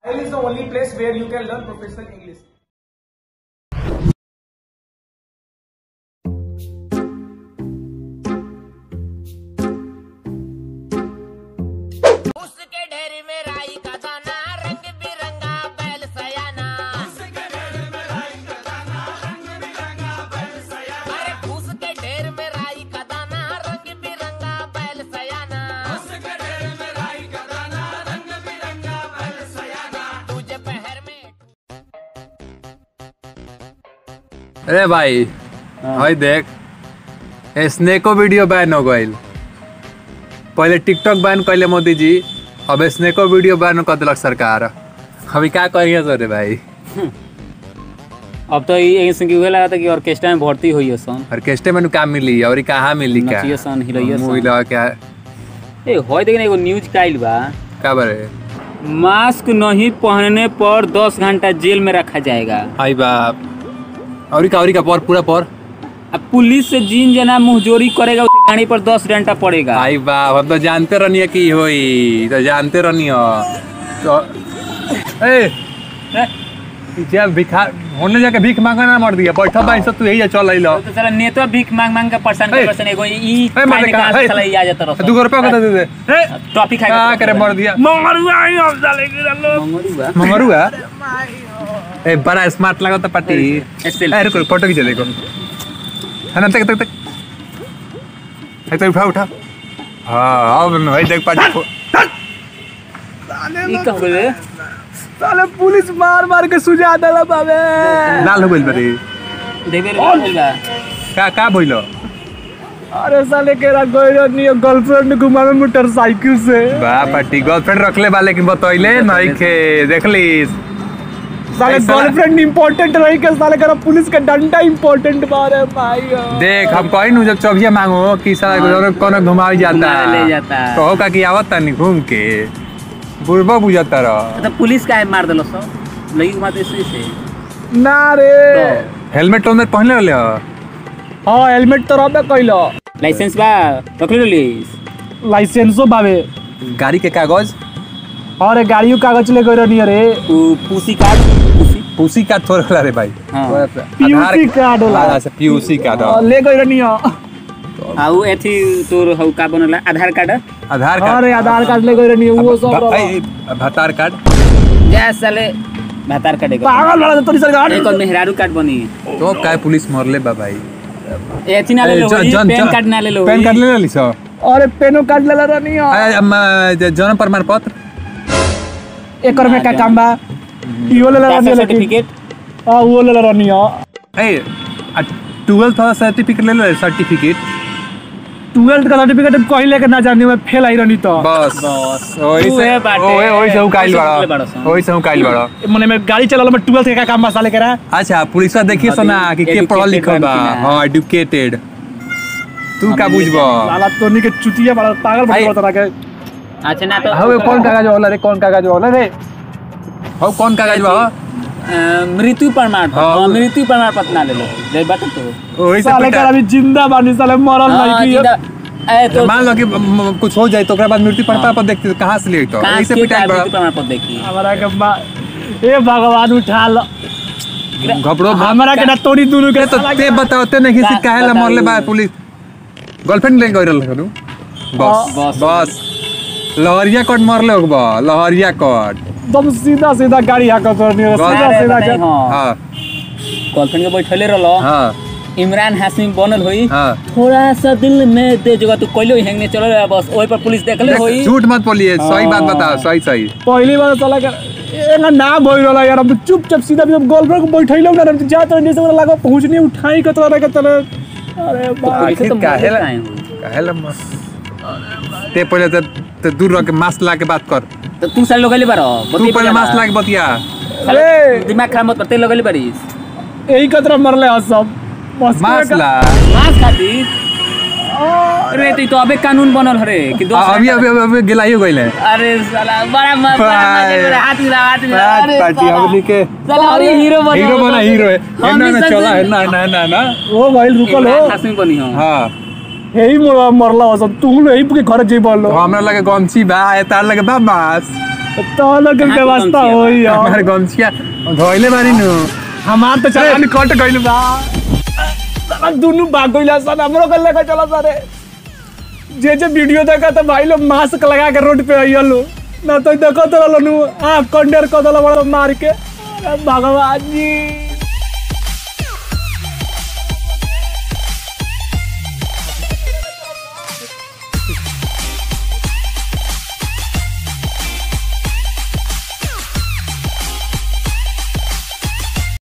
Style is the only place where you can learn professional English. उसके ढेर में राई का दाना रंग बिरंगा बैल सयाना। उसके ढेर में राई का दाना रंग बिरंगा बैल सयाना। अरे उसके ढेर में राई का दाना रंग बिरंगा बैल सयाना। उसके ढेर में राई का दाना रंग बिरंगा बैल सयाना। तुझे पहर में अरे भाई भाई देख स्नेको वीडियो बैन हो गई। पहले टिकटॉक बैन कैले मोदी जी, अब स्नेको वीडियो बैन कर दिलक सरकार। अभी क्या करिए सर भाई? अब तो यही सुन के लगा था कि ऑर्केस्ट्रा में भर्ती हुई है सन। ऑर्केस्ट्रा में का मिली और कहाँ मिली क्या? नचिए सन, हिलइए सन। मूवी लगा क्या? ए होय देख ना एगो न्यूज़ काइल बा। क्या बारे? मास्क नहीं पहनने पर 10 घंटा जेल में रखा जाएगा। आई बाप। और का पर पूरा पर अब पुलिस से जिन जना मुंहजोरी करेगा उसे गाड़ी पर 10 घंटा पड़ेगा। आई बाप, हम तो जानते रहनी की होई, तो जानते रहनी तो जब भिखा होने जाके भीख मांगना मर दिया। बैठा भाई सब तू यही चल आई लो। तो साला नेता भीख मांग मांग के परेशान एगो ई मार का साला ई आ जाता रह। 2 रुपया का दे दे। टॉपिक क्या करे मर दिया मंगरुआ ही अब साले गिरलो। मंगरुआ ए बड़ा स्मार्ट लगा था पार्टी। ए रुको फोटो खींच देखो है ना। तक तक तक एक तो उठा हाँ अब भाई देख पार्टी ई कह गए साले पुलिस मार मार के सुझा देला बाबे। लाल हो गइल बरे देबे बोलगा का भइलो? अरे साले केरा गइलो नहीं गर्लफ्रेंड घुमावे मोटरसाइकिल से। बा पार्टी गर्लफ्रेंड रखले बा लेकिन बतइले नहीं के देखलीस। साले गर्लफ्रेंड इम्पोर्टेंट रही के साले करा पुलिस का डंडा इम्पोर्टेंट बारे भाई। देख हम कहीं नु जब चौबिया मांगो कि साला कोनो घुमाई जाता ले जाता कहो का कि आवत नहीं घूम के बुरबा बुझाता रह। तो पुलिस का मार देलो सब लगी घुमाते से ना रे हेलमेट पहनले रहले ह? हां हेलमेट तो रहबे कइलो। लाइसेंस बा रखले लीस लाइसेंसो बावे। गाड़ी के कागज? अरे गाड़ियों कागज ले गइल नहीं रे। पूसी कार्ड पूसी कार्ड थोड़ा रे भाई। हां पीयूसी कार्ड होला। अच्छा पीयूसी कार्ड ले गइल नहीं। आउ एथी तोर हउ का बनला आधार कार्ड। आधार कार्ड? अरे आधार कार्ड ले गइल नहीं वो सब भतार कार्ड जा साले भतार कार्ड एक पागल वाला तोरी सरकार एक मेहरारू कार्ड बनी तो काय पुलिस मरले बा भाई। एथी ना ले लो पैन कार्ड ना ले लो। पैन कार्ड ले ली सो? अरे पेनो कार्ड ले रहनी है। जन्म प्रमाण पत्र एकर में का काम बा? इहो ले रहनी है सर्टिफिकेट। हां वो ले रहनी है। ए 12th का सर्टिफिकेट ले ले। सर्टिफिकेट 12th का सर्टिफिकेट कहीं लेके ना जाने में फेल आई रहनी तो बस ओही से काइल बड़ा मने में गाड़ी चलालो में 12th का काम बसा लेके रहा। अच्छा पुलिसवा देखिए सुना कि के पढ़ल लिखल बा। हां एजुकेटेड तू का बुझबो साला तोनी के चुतिया बड़ा पागल बन तरह के। अच्छा ना तो हवे कौन कागज होला रे? कौन कागज होला रे? हो कौन कागज बा? मृत्यु प्रमाण पत्र। हां मृत्यु प्रमाण पत्र ना ले लो ले बात तो ओही से साले का अभी जिंदा बानी साले मरल नहीं की। ए तो मान लो कि कुछ हो जाए तो ओकरा बाद मृत्यु प्रमाण पत्र देखते कहां से ले तो ऐसे पिटाई बड़ा मृत्यु प्रमाण पत्र देखी हमारा के ए भगवान उठा लो घबरो हमारा के ना तोड़ी दोनों के। तो ते बताओते नहीं कि काहे ला मरले बा पुलिस? गर्लफ्रेंड ले गइल रहनु बस बस लहरिया कट मरले होबा। लहरिया कट एकदम सीधा सीधा गाड़ी हाका करनी है सीधा सीधा। हां गर्लफ्रेंड के बैठले रहलो। हां इमरान हाशमी बनल होई। हां थोड़ा सा दिल में दे जगह तू कोइलो हैंगने चलो बस ओई पर पुलिस देखले होई। झूठ मत बोलिए सही बात बताओ सही सही। पहली बार साला का एना ना बोल रहला यार। हम चुपचाप सीधा गर्लफ्रेंड को बैठैलो ना जात रहनी से लगा पहुंचनी उठाई के तरह के तरह। अरे आखिर काहे ला ते पहले तो दूर रह के मास्क ला के बात कर। तो तू साल लगले बारो तू पहले मास्क ला के बतिया। अरे दिमाग खराब मत करते लगले बारिस यही कतरा मरले ह सब मास्क ला मास्क खातिर। अरे तो अबे कानून बनल हरे कि अभी गिलाई हो गइले। अरे साला बड़ा मजा हाथ मिला पार्टी हमनी के साला अरे हीरो बना हीरो है ना चला है ना ओ भाई रुको लो हाशमी बनी हो। हां यही मरला हो सब। तू यही के घर जे बोल लो हमरा लगे गमछी बा तार लगे बा मास तो लोग के कहाँ के व्यवस्था गमछिया होई हमारे गमछिया धोइले बानी नु हमार तो चलान कट गइल बा साला दुनु भाग गइला सन हमरो के लेके चला सारे जे वीडियो देखा तो भाई लोग मास्क लगा के रोड पे आइलो ना तो देखो तो नु कंडेर कदल बड़ा मार के अरे भगवान जी